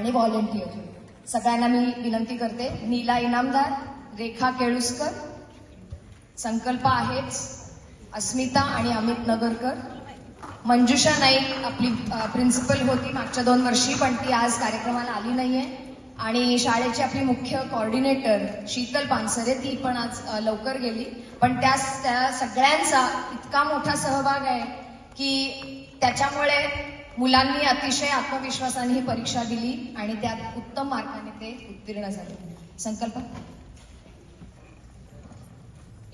आणि व्हॉलेंटियर सगळ्यांना मी विनंती करते. नीला इनामदार, रेखा केळुसकर, संकल्प आहेच, अस्मिता आणि अमित नगरकर, मंजुषा नाईक आपली प्रिन्सिपल होती मागच्या 2 वर्षी, पण ती आज कार्यक्रमाला आली नाहीये, आणि शाळेची आपली मुख्य कोऑर्डिनेटर शीतल पानसरे, ती पण आज लवकर गेली. पण त्या सगळ्यांचा इतका मोठा सहभाग आहे की त्याच्यामुळे मुलांनी अतिशय आत्मविश्वासाने ही परीक्षा दिली आणि त्यात उत्तम मार्काने ते उत्तीर्ण झाले. संकल्प.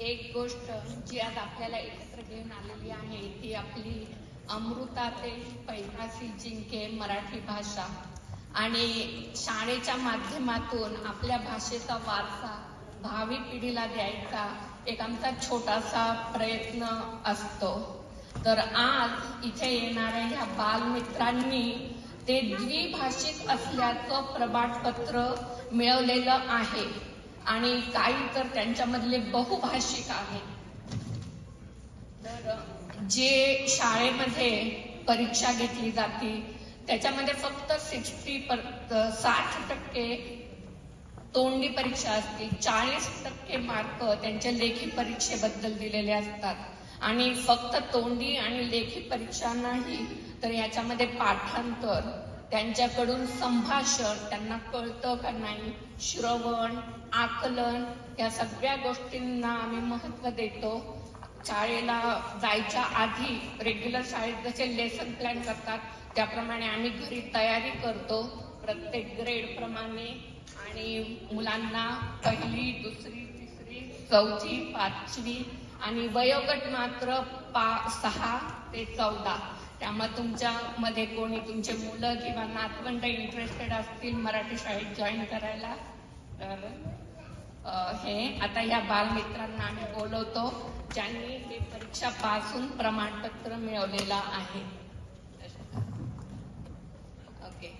एक गोष्ट जी आज आपल्याला एकत्र घेऊन आलेली आहे ती आपली अमृता ते पैठासी जिंके मराठी भाषा, आणि शाळेच्या माध्यमातून आपल्या भाषेचा वारसा भावी पिढीला द्यायचा एक आमचा छोटासा प्रयत्न असतो. तर आज इथे येणाऱ्या ह्या बालमित्रांनी ते द्विभाषिक असल्याचं प्रमाणपत्र मिळवलेलं आहे, आणि काही तर त्यांच्यामधले बहुभाषिक आहेत. तर जे शाळेमध्ये परीक्षा घेतली जाते त्याच्यामध्ये फक्त 60% तोंडी परीक्षा असते, 40% मार्क त्यांच्या लेखी परीक्षेबद्दल दिलेले असतात. आणि फक्त तोंडी आणि लेखी परीक्षा नाही तर याच्यामध्ये पाठांतर, त्यांच्याकडून संभाषण, त्यांना कळतं का नाही, श्रवण, आकलन, या सगळ्या गोष्टींना आम्ही महत्त्व देतो. शाळेला जायच्या आधी रेग्युलर शाळेत जसे लेसन प्लॅन करतात त्याप्रमाणे आम्ही घरी तयारी करतो प्रत्येक ग्रेड प्रमाणे, आणि मुलांना 1ली, 2री, 3री, 4थी, 5वी, आणि वयोगट मात्र 6 ते 14. त्यामुळे तुमच्यामध्ये कोणी तुमचे मुलं किंवा नातवंड इंटरेस्टेड असतील मराठी शाळेत जॉईन करायला, तर हे आता या बालमित्रांना आम्ही बोलवतो ज्यांनी हे परीक्षा पास होऊन प्रमाणपत्र मिळवलेलं आहे. ओके.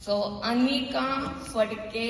सो अनिका फडके.